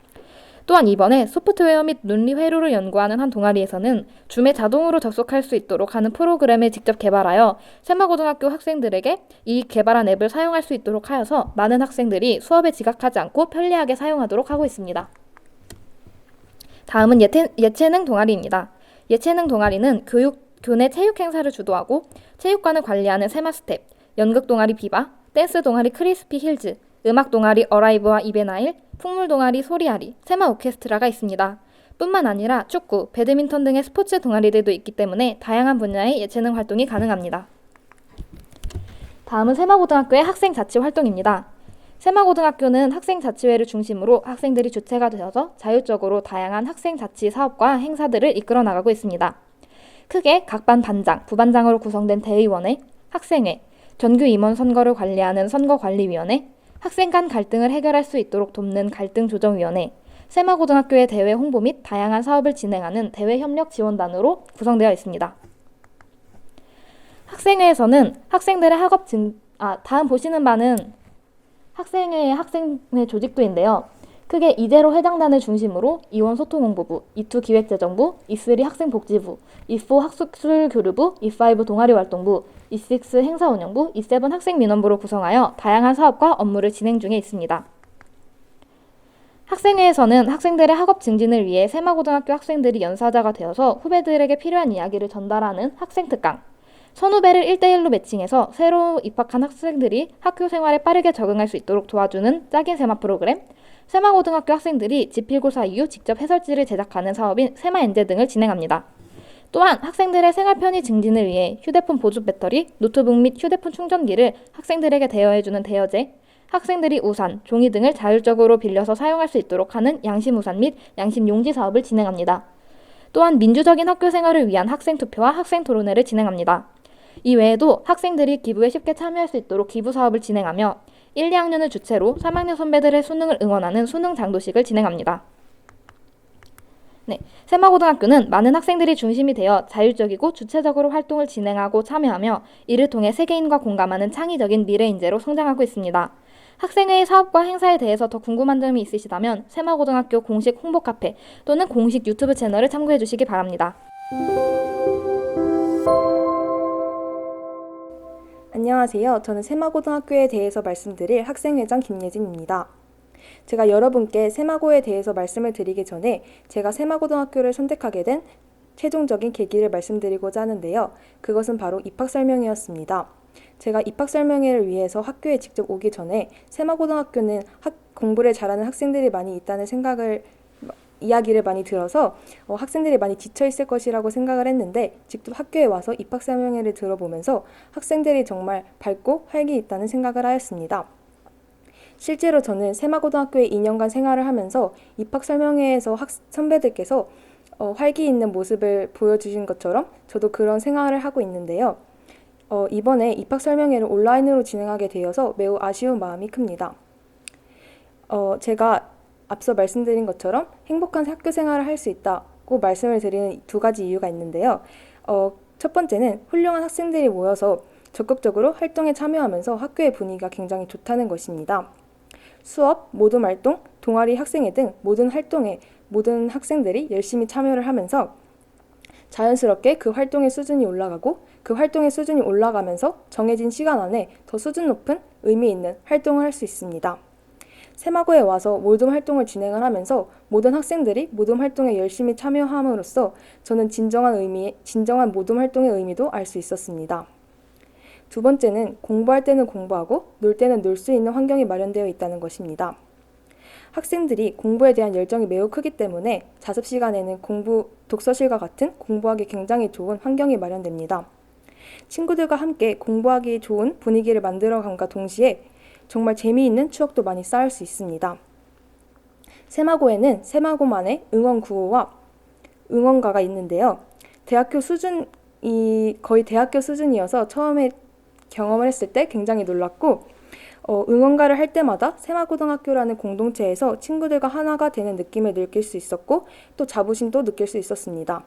S4: 또한 이번에 소프트웨어 및 논리 회로를 연구하는 한 동아리에서는 줌에 자동으로 접속할 수 있도록 하는 프로그램을 직접 개발하여 새마고등학교 학생들에게 이 개발한 앱을 사용할 수 있도록 하여서 많은 학생들이 수업에 지각하지 않고 편리하게 사용하도록 하고 있습니다. 다음은 예체능 동아리입니다. 예체능 동아리는 교내 체육 행사를 주도하고 체육관을 관리하는 세마스텝, 연극 동아리 비바, 댄스 동아리 크리스피 힐즈, 음악 동아리 어라이브와 이베나일, 풍물 동아리 소리아리, 세마 오케스트라가 있습니다. 뿐만 아니라 축구, 배드민턴 등의 스포츠 동아리들도 있기 때문에 다양한 분야의 예체능 활동이 가능합니다. 다음은 새마고등학교의 학생 자치 활동입니다. 새마고등학교는 학생 자치회를 중심으로 학생들이 주체가 되어서 자율적으로 다양한 학생 자치 사업과 행사들을 이끌어 나가고 있습니다. 크게 각 반 반장, 부반장으로 구성된 대의원회, 학생회, 전교 임원 선거를 관리하는 선거관리위원회, 학생 간 갈등을 해결할 수 있도록 돕는 갈등조정위원회, 새마고등학교의 대회 홍보 및 다양한 사업을 진행하는 대외협력지원단으로 구성되어 있습니다. 학생회에서는 학생들의 다음 보시는 바는 학생회의 학생회 조직도인데요. 크게 이대로 회장단을 중심으로 E1 소통홍보부, E2 기획재정부, E3 학생복지부, E4 학술교류부, E5 동아리활동부, E6 행사운영부, E7 학생민원부로 구성하여 다양한 사업과 업무를 진행 중에 있습니다. 학생회에서는 학생들의 학업 증진을 위해 새마고등학교 학생들이 연사자가 되어서 후배들에게 필요한 이야기를 전달하는 학생특강, 선후배를 1대1로 매칭해서 새로 입학한 학생들이 학교 생활에 빠르게 적응할 수 있도록 도와주는 짝인 세마 프로그램, 세마고등학교 학생들이 지필고사 이후 직접 해설지를 제작하는 사업인 세마엔제 등을 진행합니다. 또한 학생들의 생활 편의 증진을 위해 휴대폰 보조 배터리, 노트북 및 휴대폰 충전기를 학생들에게 대여해주는 대여제, 학생들이 우산, 종이 등을 자율적으로 빌려서 사용할 수 있도록 하는 양심우산 및 양심용지 사업을 진행합니다. 또한 민주적인 학교 생활을 위한 학생 투표와 학생 토론회를 진행합니다. 이 외에도 학생들이 기부에 쉽게 참여할 수 있도록 기부 사업을 진행하며 1, 2학년을 주체로 3학년 선배들의 수능을 응원하는 수능 장도식을 진행합니다. 세마고등학교는 많은 학생들이 중심이 되어 자율적이고 주체적으로 활동을 진행하고 참여하며 이를 통해 세계인과 공감하는 창의적인 미래인재로 성장하고 있습니다. 학생회의 사업과 행사에 대해서 더 궁금한 점이 있으시다면 세마고등학교 공식 홍보 카페 또는 공식 유튜브 채널을 참고해 주시기 바랍니다.
S5: 안녕하세요. 저는 세마고등학교에 대해서 말씀드릴 학생회장 김예진입니다. 제가 여러분께 세마고에 대해서 말씀을 드리기 전에 제가 세마고등학교를 선택하게 된 최종적인 계기를 말씀드리고자 하는데요. 그것은 바로 입학 설명회였습니다. 제가 입학 설명회를 위해서 학교에 직접 오기 전에 세마고등학교는 공부를 잘하는 학생들이 많이 있다는 이야기를 많이 들어서 학생들이 많이 지쳐 있을 것이라고 생각을 했는데 직접 학교에 와서 입학 설명회를 들어보면서 학생들이 정말 밝고 활기 있다는 생각을 하였습니다. 실제로 저는 세마고등학교에 2년간 생활을 하면서 입학 설명회에서 선배들께서 활기 있는 모습을 보여주신 것처럼 저도 그런 생활을 하고 있는데요. 이번에 입학 설명회를 온라인으로 진행하게 되어서 매우 아쉬운 마음이 큽니다. 제가 앞서 말씀드린 것처럼 행복한 학교 생활을 할 수 있다고 말씀을 드리는 두 가지 이유가 있는데요. 첫 번째는 훌륭한 학생들이 모여서 적극적으로 활동에 참여하면서 학교의 분위기가 굉장히 좋다는 것입니다. 수업, 모둠 활동, 동아리 학생회 등 모든 활동에 모든 학생들이 열심히 참여를 하면서 자연스럽게 그 활동의 수준이 올라가고 그 활동의 수준이 올라가면서 정해진 시간 안에 더 수준 높은 의미 있는 활동을 할 수 있습니다. 세마고에 와서 모둠 활동을 진행을 하면서 모든 학생들이 모둠 활동에 열심히 참여함으로써 저는 진정한 모둠 활동의 의미도 알 수 있었습니다. 두 번째는 공부할 때는 공부하고 놀 때는 놀 수 있는 환경이 마련되어 있다는 것입니다. 학생들이 공부에 대한 열정이 매우 크기 때문에 자습 시간에는 독서실과 같은 공부하기 굉장히 좋은 환경이 마련됩니다. 친구들과 함께 공부하기 좋은 분위기를 만들어감과 동시에 정말 재미있는 추억도 많이 쌓을 수 있습니다. 세마고에는 세마고만의 응원 구호와 응원가가 있는데요. 거의 대학교 수준이어서 처음에 경험을 했을 때 굉장히 놀랐고 응원가를 할 때마다 세마고등학교라는 공동체에서 친구들과 하나가 되는 느낌을 느낄 수 있었고 또 자부심도 느낄 수 있었습니다.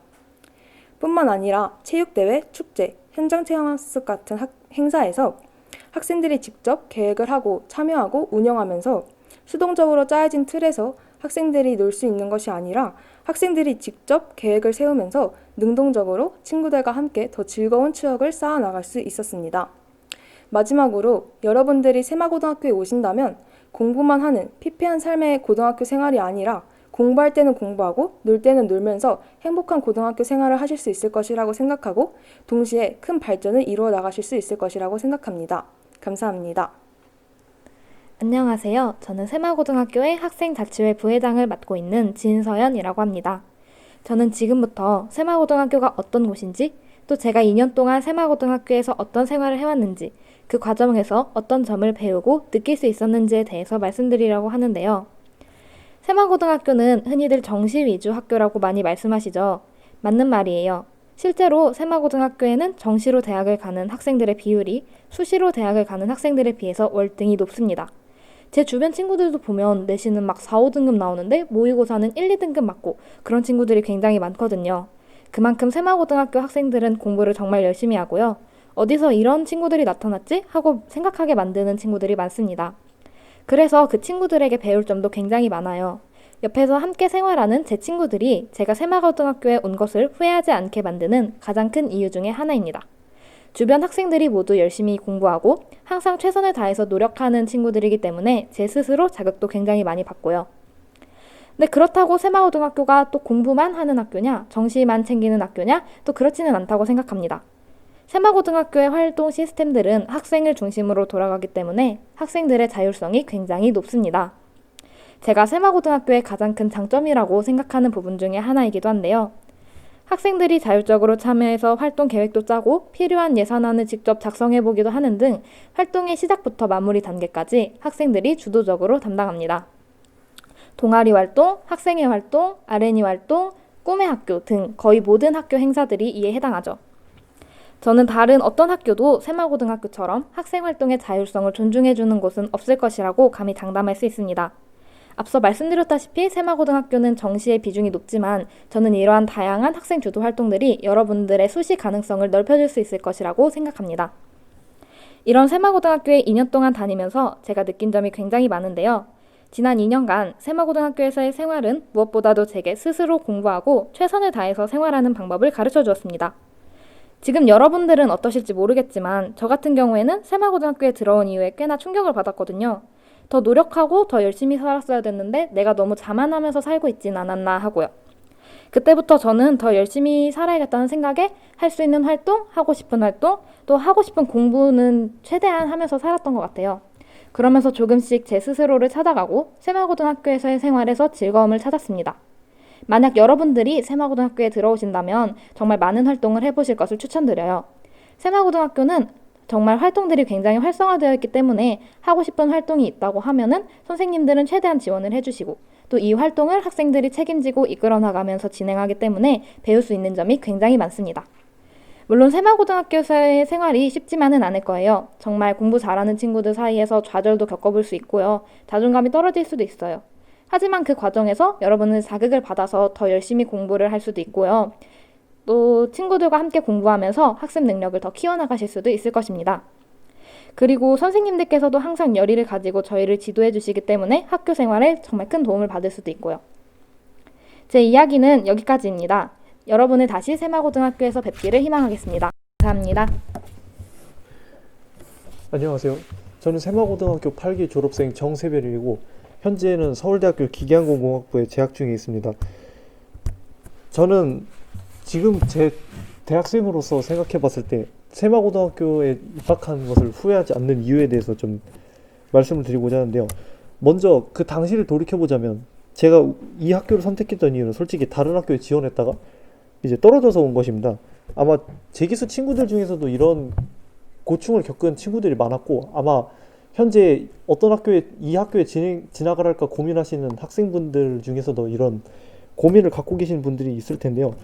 S5: 뿐만 아니라 체육대회, 축제, 현장체험학습 같은 행사에서 학생들이 직접 계획을 하고 참여하고 운영하면서 수동적으로 짜여진 틀에서 학생들이 놀 수 있는 것이 아니라 학생들이 직접 계획을 세우면서 능동적으로 친구들과 함께 더 즐거운 추억을 쌓아나갈 수 있었습니다. 마지막으로 여러분들이 세마고등학교에 오신다면 공부만 하는 피폐한 삶의 고등학교 생활이 아니라 공부할 때는 공부하고 놀 때는 놀면서 행복한 고등학교 생활을 하실 수 있을 것이라고 생각하고 동시에 큰 발전을 이루어 나가실 수 있을 것이라고 생각합니다. 감사합니다.
S4: 안녕하세요. 저는 세마고등학교의 학생자치회 부회장을 맡고 있는 진서연이라고 합니다. 저는 지금부터 세마고등학교가 어떤 곳인지 또 제가 2년 동안 세마고등학교에서 어떤 생활을 해왔는지 그 과정에서 어떤 점을 배우고 느낄 수 있었는지에 대해서 말씀드리려고 하는데요. 세마고등학교는 흔히들 정시 위주 학교라고 많이 말씀하시죠. 맞는 말이에요. 실제로 세마고등학교에는 정시로 대학을 가는 학생들의 비율이 수시로 대학을 가는 학생들에 비해서 월등히 높습니다. 제 주변 친구들도 보면 내신은 막 4, 5등급 나오는데 모의고사는 1, 2등급 맞고 그런 친구들이 굉장히 많거든요. 그만큼 세마고등학교 학생들은 공부를 정말 열심히 하고요. 어디서 이런 친구들이 나타났지? 하고 생각하게 만드는 친구들이 많습니다. 그래서 그 친구들에게 배울 점도 굉장히 많아요. 옆에서 함께 생활하는 제 친구들이 제가 세마고등학교에 온 것을 후회하지 않게 만드는 가장 큰 이유 중에 하나입니다. 주변 학생들이 모두 열심히 공부하고 항상 최선을 다해서 노력하는 친구들이기 때문에 제 스스로 자극도 굉장히 많이 받고요. 근데 그렇다고 세마고등학교가 또 공부만 하는 학교냐, 정시만 챙기는 학교냐, 또 그렇지는 않다고 생각합니다. 새마고등학교의 활동 시스템들은 학생을 중심으로 돌아가기 때문에 학생들의 자율성이 굉장히 높습니다. 제가 새마고등학교의 가장 큰 장점이라고 생각하는 부분 중에 하나이기도 한데요. 학생들이 자율적으로 참여해서 활동 계획도 짜고 필요한 예산안을 직접 작성해보기도 하는 등 활동의 시작부터 마무리 단계까지 학생들이 주도적으로 담당합니다. 동아리 활동, 학생회 활동, R&E 활동, 꿈의 학교 등 거의 모든 학교 행사들이 이에 해당하죠. 저는 다른 어떤 학교도 새마고등학교처럼 학생 활동의 자율성을 존중해주는 곳은 없을 것이라고 감히 장담할 수 있습니다. 앞서 말씀드렸다시피 새마고등학교는 정시의 비중이 높지만 저는 이러한 다양한 학생 주도 활동들이 여러분들의 수시 가능성을 넓혀줄 수 있을 것이라고 생각합니다. 이런 새마고등학교에 2년 동안 다니면서 제가 느낀 점이 굉장히 많은데요. 지난 2년간 새마고등학교에서의 생활은 무엇보다도 제게 스스로 공부하고 최선을 다해서 생활하는 방법을 가르쳐 주었습니다. 지금 여러분들은 어떠실지 모르겠지만 저 같은 경우에는 새마고등학교에 들어온 이후에 꽤나 충격을 받았거든요. 더 노력하고 더 열심히 살았어야 됐는데 내가 너무 자만하면서 살고 있진 않았나 하고요. 그때부터 저는 더 열심히 살아야겠다는 생각에 할 수 있는 활동, 하고 싶은 활동, 또 하고 싶은 공부는 최대한 하면서 살았던 것 같아요. 그러면서 조금씩 제 스스로를 찾아가고 새마고등학교에서의 생활에서 즐거움을 찾았습니다. 만약 여러분들이 새마고등학교에 들어오신다면 정말 많은 활동을 해보실 것을 추천드려요. 새마고등학교는 정말 활동들이 굉장히 활성화되어 있기 때문에 하고 싶은 활동이 있다고 하면은 선생님들은 최대한 지원을 해주시고 또 이 활동을 학생들이 책임지고 이끌어 나가면서 진행하기 때문에 배울 수 있는 점이 굉장히 많습니다. 물론 새마고등학교에서의 생활이 쉽지만은 않을 거예요. 정말 공부 잘하는 친구들 사이에서 좌절도 겪어볼 수 있고요. 자존감이 떨어질 수도 있어요. 하지만 그 과정에서 여러분은 자극을 받아서 더 열심히 공부를 할 수도 있고요. 또 친구들과 함께 공부하면서 학습 능력을 더 키워나가실 수도 있을 것입니다. 그리고 선생님들께서도 항상 열의를 가지고 저희를 지도해 주시기 때문에 학교 생활에 정말 큰 도움을 받을 수도 있고요. 제 이야기는 여기까지입니다. 여러분을 다시 새마고등학교에서 뵙기를 희망하겠습니다. 감사합니다.
S6: 안녕하세요. 저는 새마고등학교 8기 졸업생 정세별이고 현재는 서울대학교 기계항공공학부에 재학 중에 있습니다. 저는 지금 제 대학생으로서 생각해 봤을 때 새마고등학교에 입학한 것을 후회하지 않는 이유에 대해서 좀 말씀을 드리고자 하는데요. 먼저 그 당시를 돌이켜보자면 제가 이 학교를 선택했던 이유는 솔직히 다른 학교에 지원했다가 이제 떨어져서 온 것입니다. 아마 제 기수 친구들 중에서도 이런 고충을 겪은 친구들이 많았고 아마 현재 어떤 학교에 이 학교에 진학을 할까 고민하시는 학생분들 중에서도 이런 고민을 갖고 계신 분들이 있을 텐데요.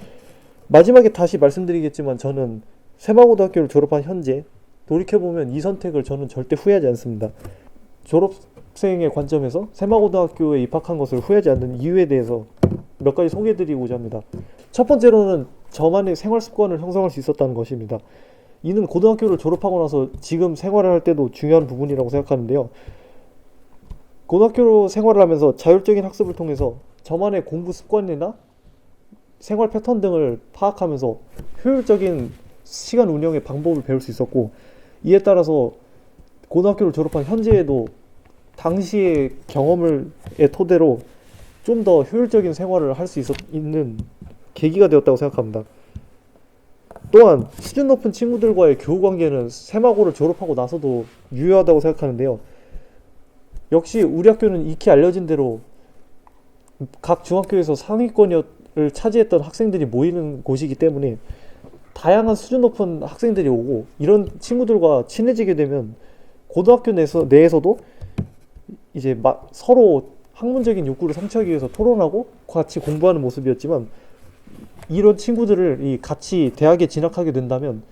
S6: 마지막에 다시 말씀드리겠지만 저는 새마고등학교를 졸업한 현재 돌이켜보면 이 선택을 저는 절대 후회하지 않습니다. 졸업생의 관점에서 새마고등학교에 입학한 것을 후회하지 않는 이유에 대해서 몇 가지 소개해드리고자 합니다. 첫 번째로는 저만의 생활 습관을 형성할 수 있었다는 것입니다. 이는 고등학교를 졸업하고 나서 지금 생활을 할 때도 중요한 부분이라고 생각하는데요. 고등학교 생활을 하면서 자율적인 학습을 통해서 저만의 공부 습관이나 생활 패턴 등을 파악하면서 효율적인 시간 운영의 방법을 배울 수 있었고 이에 따라서 고등학교를 졸업한 현재에도 당시의 경험을 토대로 좀 더 효율적인 생활을 할 수 있는 계기가 되었다고 생각합니다. 또한 수준 높은 친구들과의 교우 관계는 새마고를 졸업하고 나서도 유효하다고 생각하는데요. 역시 우리 학교는 익히 알려진 대로 각 중학교에서 상위권을 차지했던 학생들이 모이는 곳이기 때문에 다양한 수준 높은 학생들이 오고 이런 친구들과 친해지게 되면 고등학교 내에서도 이제 서로 학문적인 욕구를 성취하기 위해서 토론하고 같이 공부하는 모습이었지만 이런 친구들을 같이 대학에 진학하게 된다면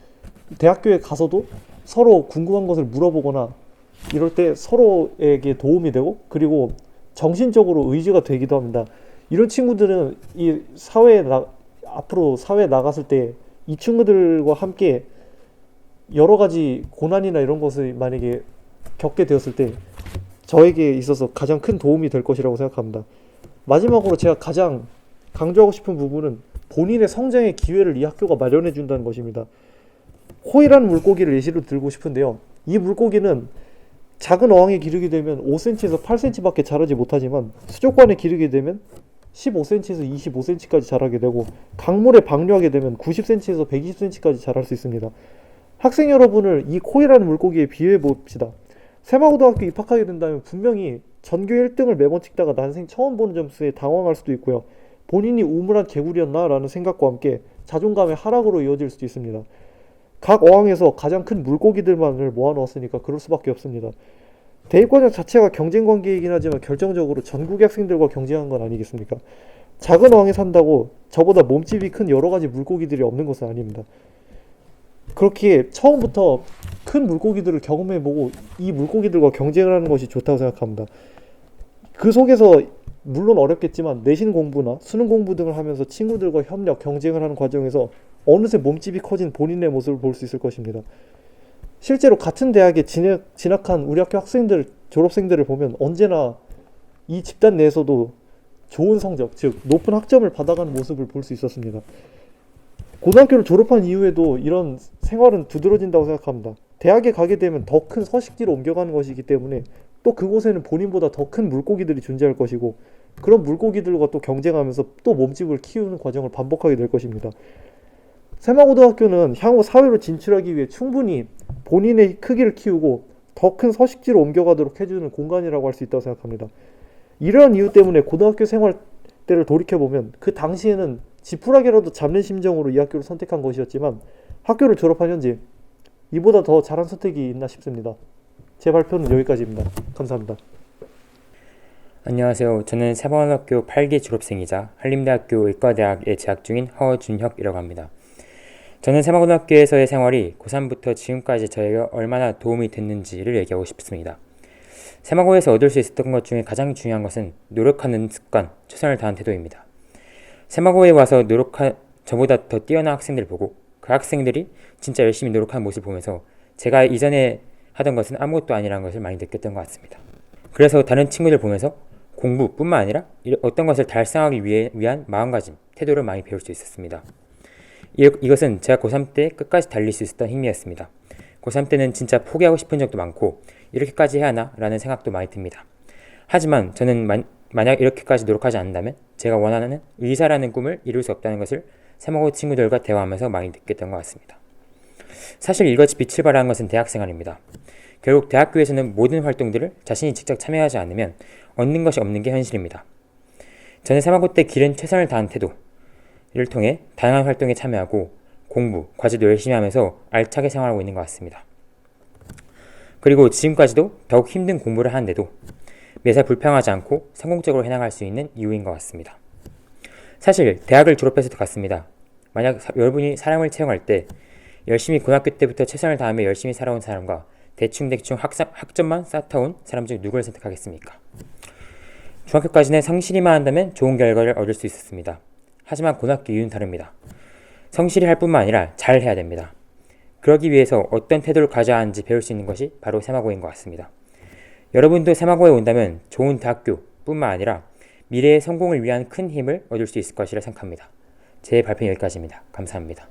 S6: 대학교에 가서도 서로 궁금한 것을 물어보거나 이럴 때 서로에게 도움이 되고 그리고 정신적으로 의지가 되기도 합니다. 이런 친구들은 이 앞으로 사회에 나갔을 때 이 친구들과 함께 여러 가지 고난이나 이런 것을 만약에 겪게 되었을 때 저에게 있어서 가장 큰 도움이 될 것이라고 생각합니다. 마지막으로 제가 가장 강조하고 싶은 부분은 본인의 성장의 기회를 이 학교가 마련해 준다는 것입니다. 호이라는 물고기를 예시로 들고 싶은데요. 이 물고기는 작은 어항에 기르게 되면 5cm에서 8cm밖에 자라지 못하지만 수족관에 기르게 되면 15cm에서 25cm까지 자라게 되고 강물에 방류하게 되면 90cm에서 120cm까지 자랄 수 있습니다. 학생 여러분을 이 코이라는 물고기에 비유해 봅시다. 세마고등학교 입학하게 된다면 분명히 전교 1등을 매번 찍다가 난생 처음 보는 점수에 당황할 수도 있고요. 본인이 우물한 개구리였나 라는 생각과 함께 자존감의 하락으로 이어질 수도 있습니다. 각 어항에서 가장 큰 물고기들만을 모아놓았으니까 그럴 수밖에 없습니다. 대입과정 자체가 경쟁 관계이긴 하지만 결정적으로 전국의 학생들과 경쟁한 건 아니겠습니까? 작은 어항에 산다고 저보다 몸집이 큰 여러 가지 물고기들이 없는 것은 아닙니다. 그렇기에 처음부터 큰 물고기들을 경험해보고 이 물고기들과 경쟁을 하는 것이 좋다고 생각합니다. 그 속에서 물론 어렵겠지만 내신 공부나 수능 공부 등을 하면서 친구들과 협력, 경쟁을 하는 과정에서 어느새 몸집이 커진 본인의 모습을 볼 수 있을 것입니다. 실제로 같은 대학에 진학한 우리 학교 학생들, 졸업생들을 보면 언제나 이 집단 내에서도 좋은 성적, 즉 높은 학점을 받아가는 모습을 볼 수 있었습니다. 고등학교를 졸업한 이후에도 이런 생활은 두드러진다고 생각합니다. 대학에 가게 되면 더 큰 서식지로 옮겨가는 것이기 때문에 또 그곳에는 본인보다 더 큰 물고기들이 존재할 것이고 그런 물고기들과 또 경쟁하면서 또 몸집을 키우는 과정을 반복하게 될 것입니다. 세마고등학교는 향후 사회로 진출하기 위해 충분히 본인의 크기를 키우고 더 큰 서식지로 옮겨가도록 해주는 공간이라고 할 수 있다고 생각합니다. 이러한 이유 때문에 고등학교 생활 때를 돌이켜보면 그 당시에는 지푸라기라도 잡는 심정으로 이 학교를 선택한 것이었지만 학교를 졸업한 현재 이보다 더 잘한 선택이 있나 싶습니다. 제 발표는 여기까지입니다. 감사합니다.
S7: 안녕하세요. 저는 세마고등학교 8기 졸업생이자 한림대학교 의과대학에 재학 중인 허준혁이라고 합니다. 저는 세마고등학교에서의 생활이 고3부터 지금까지 저에게 얼마나 도움이 됐는지를 얘기하고 싶습니다. 세마고에서 얻을 수 있었던 것 중에 가장 중요한 것은 노력하는 습관, 최선을 다하는 태도입니다. 세마고에 와서 저보다 더 뛰어난 학생들을 보고 그 학생들이 진짜 열심히 노력하는 모습을 보면서 제가 이전에 하던 것은 아무것도 아니라는 것을 많이 느꼈던 것 같습니다. 그래서 다른 친구들 보면서 공부뿐만 아니라 어떤 것을 달성하기 위한 마음가짐, 태도를 많이 배울 수 있었습니다. 이것은 제가 고3 때 끝까지 달릴 수 있었던 힘이었습니다. 고3 때는 진짜 포기하고 싶은 적도 많고 이렇게까지 해야 하나? 라는 생각도 많이 듭니다. 하지만 저는 만약 이렇게까지 노력하지 않는다면 제가 원하는 의사라는 꿈을 이룰 수 없다는 것을 세마고 친구들과 대화하면서 많이 느꼈던 것 같습니다. 사실 이것이 빛을 발하는 것은 대학생활입니다. 결국 대학교에서는 모든 활동들을 자신이 직접 참여하지 않으면 얻는 것이 없는 게 현실입니다. 저는 세마고 때 기른 최선을 다한 태도를 통해 다양한 활동에 참여하고 공부, 과제도 열심히 하면서 알차게 생활하고 있는 것 같습니다. 그리고 지금까지도 더욱 힘든 공부를 하는데도 매사 불평하지 않고 성공적으로 해나갈 수 있는 이유인 것 같습니다. 사실 대학을 졸업해서도 같습니다. 만약 여러분이 사람을 채용할 때 열심히 고등학교 때부터 최선을 다하며 열심히 살아온 사람과 대충 학점만 쌓아온 사람 중 누구를 선택하겠습니까? 중학교까지는 성실히만 한다면 좋은 결과를 얻을 수 있었습니다. 하지만 고등학교 이유는 다릅니다. 성실히 할 뿐만 아니라 잘 해야 됩니다. 그러기 위해서 어떤 태도를 가져야 하는지 배울 수 있는 것이 바로 세마고인 것 같습니다. 여러분도 세마고에 온다면 좋은 대학교 뿐만 아니라 미래의 성공을 위한 큰 힘을 얻을 수 있을 것이라 생각합니다. 제 발표는 여기까지입니다. 감사합니다.